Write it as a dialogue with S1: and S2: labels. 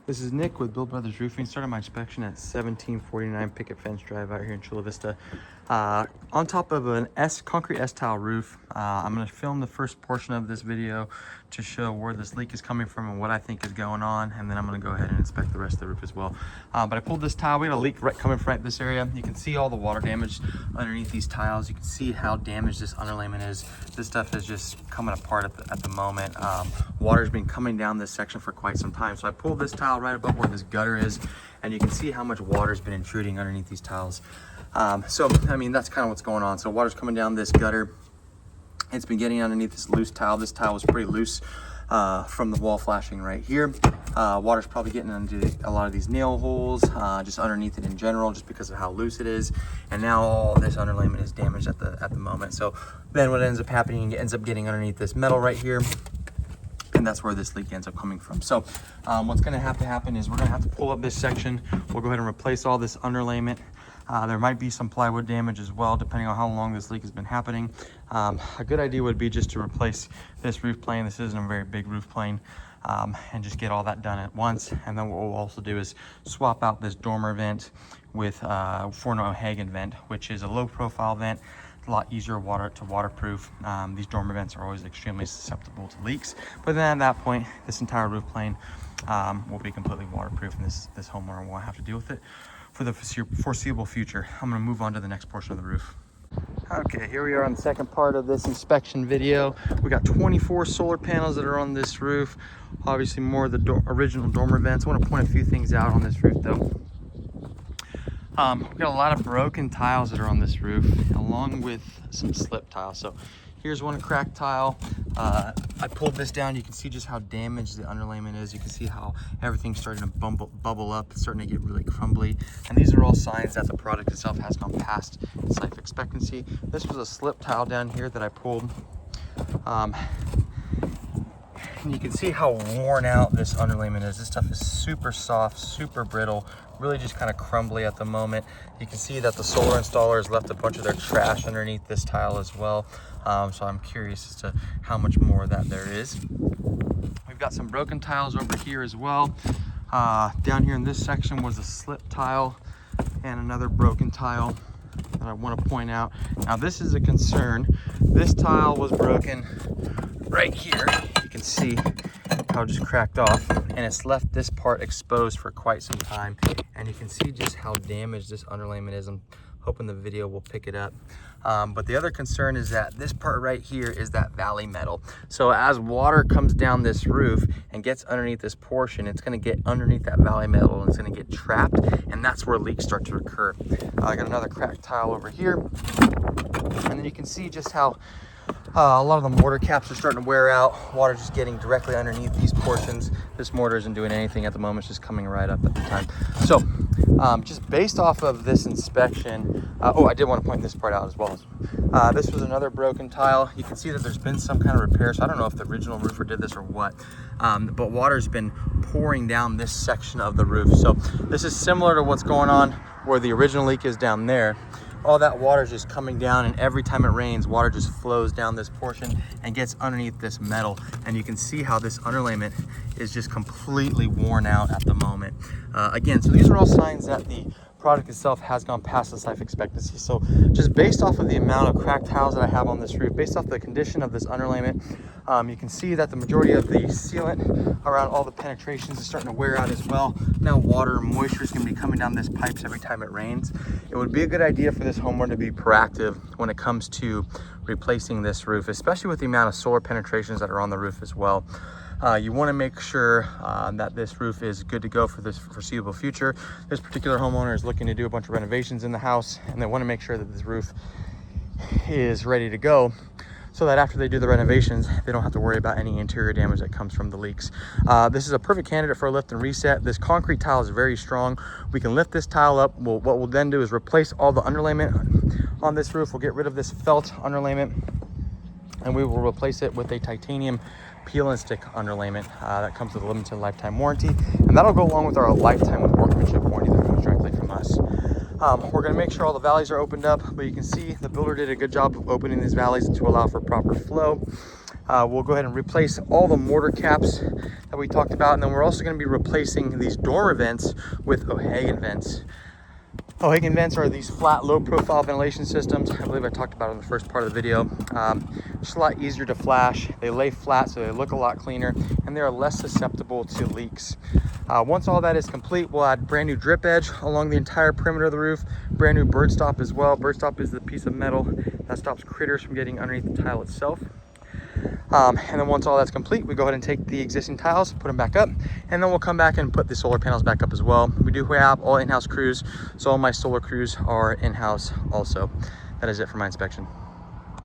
S1: This is Nick with Bill Brothers Roofing. Started my inspection at 1749 Picket Fence Drive out here in Chula Vista. On top of an concrete S-tile roof. I'm going to film the first portion of this video to show where this leak is coming from and what I think is going on, and then I'm going to go ahead and inspect the rest of the roof as well. But I pulled this tile. We had a leak coming from this area. You can see all the water damage underneath these tiles. You can see how damaged this underlayment is. This stuff is just coming apart at the moment. Water's been coming down this section for quite some time. So I pulled this tile right above where this gutter is, and you can see how much water's been intruding underneath these tiles. So I mean, that's kind of what's going on. So water's coming down this gutter. It's been getting underneath this loose tile. This tile was pretty loose from the wall flashing right here. Water's probably getting into a lot of these nail holes, just underneath it in general, just because of how loose it is. And now all this underlayment is damaged at the moment. So then what ends up happening, it ends up getting underneath this metal right here. And that's where this leak ends up coming from. So what's going to have to happen is we're going to have to pull up this section. We'll go ahead and replace all this underlayment. There might be some plywood damage as well, depending on how long this leak has been happening. A good idea would be just to replace this roof plane. This isn't a very big roof plane, and just get all that done at once. And then what we'll also do is swap out this dormer vent with a 4-no Hagen vent, which is a low profile vent. A lot easier to waterproof. These dormer vents are always extremely susceptible to leaks, but then at that point this entire roof plane will be completely waterproof, and this homeowner won't have to deal with it for the foreseeable future. I'm going to move on to the next portion of the roof. Okay, here we are on the second part of this inspection video. We got 24 solar panels that are on this roof. Obviously more of the original dormer vents. I want to point a few things out on this roof though. We've got a lot of broken tiles that are on this roof, along with some slip tiles. So here's one cracked tile. I pulled this down. You can see just how damaged the underlayment is. You can see how everything's starting to bubble up, starting to get really crumbly. And these are all signs that the product itself has gone past its life expectancy. This was a slip tile down here that I pulled. And you can see how worn out this underlayment is. This stuff is super soft, super brittle, really just kind of crumbly at the moment. You can see that the solar installer has left a bunch of their trash underneath this tile as well. So I'm curious as to how much more of that there is. We've got some broken tiles over here as well. Down here in this section was a slip tile and another broken tile that I want to point out. Now this is a concern. This tile was broken right here. You can see how it just cracked off, and it's left this part exposed for quite some time, and you can see just how damaged this underlayment is. I'm hoping the video will pick it up. But the other concern is that this part right here is that valley metal. So as water comes down this roof and gets underneath this portion, it's going to get underneath that valley metal and it's going to get trapped, and that's where leaks start to occur. I got another cracked tile over here, and then you can see just how a lot of the mortar caps are starting to wear out. Water just getting directly underneath these portions. This mortar isn't doing anything at the moment, it's just coming right up at the time. So just based off of this inspection, I did want to point this part out as well. This was another broken tile. You can see that there's been some kind of repair, so I don't know if the original roofer did this or what, but water's been pouring down this section of the roof. So this is similar to what's going on where the original leak is down there. All that water is just coming down, and every time it rains, water just flows down this portion and gets underneath this metal. And you can see how this underlayment is just completely worn out at the moment. Again, so these are all signs that the product itself has gone past its life expectancy. So just based off of the amount of cracked tiles that I have on this roof, based off the condition of this underlayment, you can see that the majority of the sealant around all the penetrations is starting to wear out as well. Now water and moisture is going to be coming down this pipes every time it rains. It would be a good idea for this homeowner to be proactive when it comes to replacing this roof, especially with the amount of solar penetrations that are on the roof as well. You want to make sure that this roof is good to go for this foreseeable future. This particular homeowner is looking to do a bunch of renovations in the house, and they want to make sure that this roof is ready to go, so that after they do the renovations, they don't have to worry about any interior damage that comes from the leaks. This is a perfect candidate for a lift and reset. This concrete tile is very strong. We can lift this tile up. What we'll then do is replace all the underlayment on this roof. We'll get rid of this felt underlayment, and we will replace it with a titanium peel and stick underlayment that comes with a limited lifetime warranty, and that'll go along with our lifetime of workmanship warranty that comes directly from us. We're going to make sure all the valleys are opened up, but you can see the builder did a good job of opening these valleys to allow for proper flow. We'll go ahead and replace all the mortar caps that we talked about, and then we're also going to be replacing these dormer vents with O'Hagan vents. O'Hagan vents are these flat, low-profile ventilation systems. I believe I talked about it in the first part of the video. Just a lot easier to flash. They lay flat, so they look a lot cleaner, and they are less susceptible to leaks. Once all that is complete, we'll add brand new drip edge along the entire perimeter of the roof, brand new bird stop as well. Bird stop is the piece of metal that stops critters from getting underneath the tile itself. And then once all that's complete, we go ahead and take the existing tiles, put them back up, and then we'll come back and put the solar panels back up as well. We do have all in-house crews, so all my solar crews are in-house also. That is it for my inspection.